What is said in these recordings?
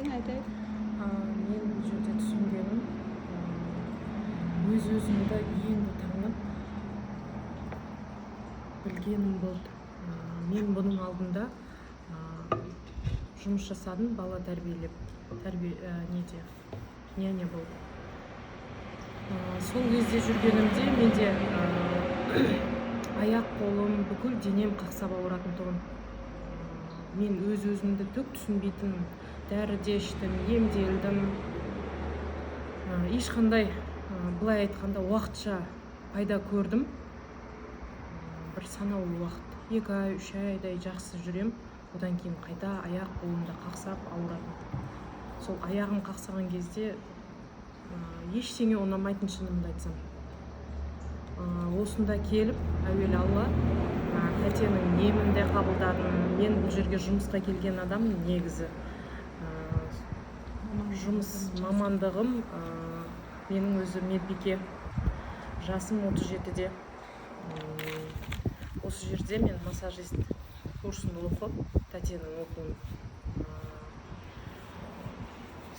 кийин айтайын. Мен бұл жерде түсінгенім өз-өзімді енді танып білгенім болды. Мен бұның алдында жұмыс жасадым, бала тәрбиелеп, няня болып. Сол кезде жүргенімде менде аяқ қолым, бүкіл денем қақсап ауыратын тұғын. Мен өз-өзімді түк түсінбейтінмін. Дәрі де іштім, емделдім. Ешқандай, былай айтқанда, уақытша пайда көрдім. Бір санаулы уақыт, 2 ай, 3 айдай жақсы жүрем. Одан кейін қайта аяқ қолымда қақсап ауыратын. Сол аяғым қақсаған кезде ештеңе ұнамайтын, шынымды айтсам. Осында келіп, әуелі Алла, тәтенің емінде қабылдадым. Мен бұл жерге жұмысқа келген адаммын негізі. Жұмыс мамандығым менің өзі медбике. Жасым 37-де. Осы жерде мен массажист курсын оқып, тәтенің оқуын.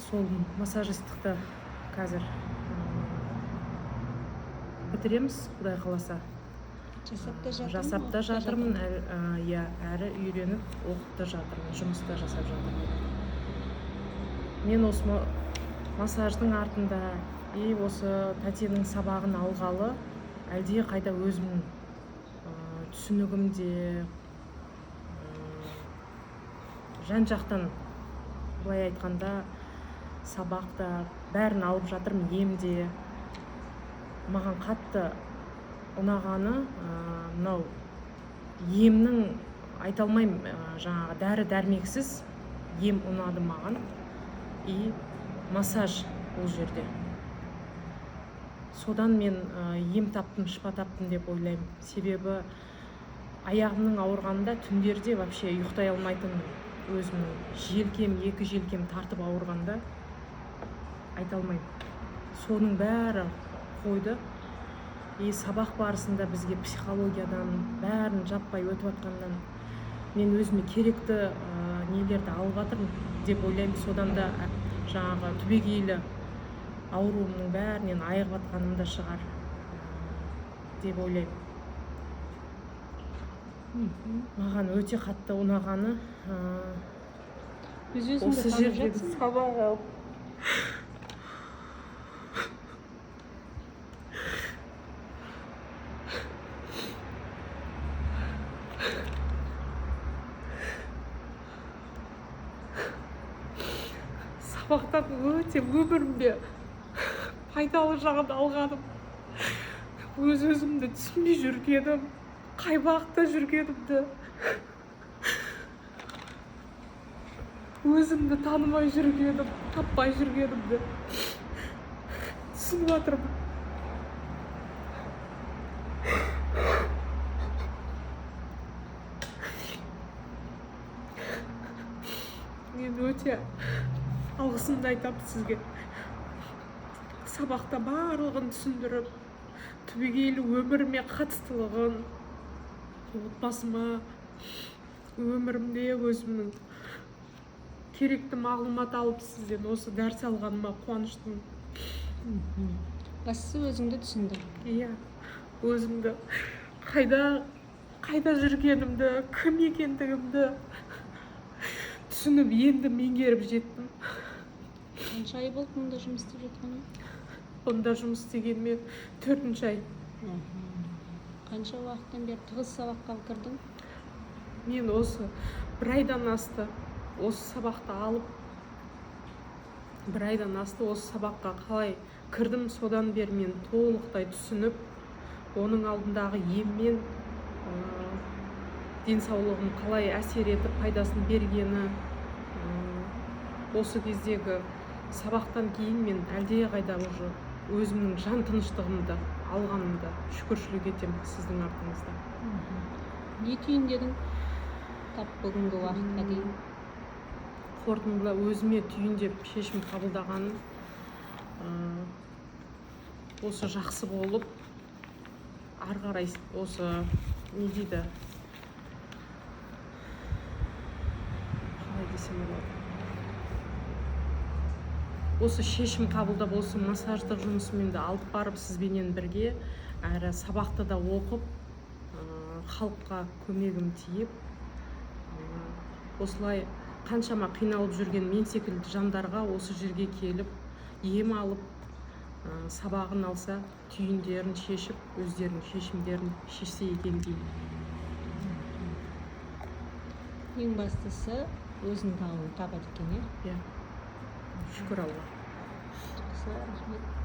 Сол массажисттікті қазір бітіреміз, Құдай қаласа. Жасап та жатырмын, әрі үйреніп, оқып та жатырмын, жұмыста жасап жатырмын. Мен осы массаждың артында, осы тәтенің сабағын алғалы, әлде қайда өзімнің түсінігімде, жан-жақтан, былай айтқанда, сабақта бәрін алып жатырмын, емде. Маған қатты ұнағаны, мынау емнің, айта алмаймын, жаңағы дәрі-дәрмексіз ем ұнады маған. И массаж бұл жерде. Содан мен ем таптым, шипа таптым деп ойлаймын. Себебі аяғымның ауырғанда түндерде вообще ұйықтай алмайтын, өзімнің желкем, 2 желкем тартып ауырғанда айта алмаймын. Соның бәрі қойды. Сабақ барысында бізге психологиядан бәрін жаппай өтіп атқаннан мен өзіме керекті нелерді алып жатырмын деп ойлаймын. Содан да жаңағы түбегейлі ауруымның бәрінен айығып атқаным да шығар деп ойлаймын. Маған өте қатты ұнағаны осы жерде сабақ алып сабақтан өте өмірімде пайдалы жағын алғаным, өз-өзімді түсінбей жүргенім, қай бағытта жүргенімді, өзімді танымай жүргенім, таппай жүргенімді түсініп жатырмын. Мен өте алғысымды айтамын сізге. Сабақта барлығын түсіндіріп, түбегейлі өміріме қатыстылығын, отбасыма, өмірімде өзімнің керекті мағлұмат алып сізден осы дәріс алғаныма қуаныштымын. Бастысы өзіңді түсіндің. Иә, өзімді қайда жүргенімді, кім екендігімді түсініп, енді меңгеріп жеттім. Қанша ай болды мұнда жұмыс істеп жатқаның? Бұнда жұмыс істегеніме 4-ші ай. Қанша уақыттан бері тығыз сабаққа кірдің? Мен осы 1 айдан асты, осы сабақты алып, 1 айдан асты осы сабаққа қалай кірдім, содан бері мен толықтай түсініп, оның алдындағы еммен денсаулығым қалай әсер етіп, пайдасын бергені, осы кездегі сабақтан кейін мен әлде қайда уже өзімнің жан тыныштығымды алғанымда шүкіршілік етемін сіздің артыңызда. Не түйіндедің тап бүгінгі уақытқа дейін? Қорытындылап өзіме түйіндеп шешім қабылдағаным, осы жақсы болып, ары қарай осы не дейді, қалай десем болады, осы шешім қабылдап осы массаждық жұмысымен де алып барып сізбенен бірге әрі сабақты да оқып халыққа көмегім тиіп осылай қаншама қиналып жүрген мен секілді жандарға осы жерге келіп ем алып сабағын алса түйіндерін шешіп өздерінің шешімдерін шешсе екен деймін. Ең бастысы өзінің таңын табады екен, иә. Шүкір Алла. Жақсы, рахмет.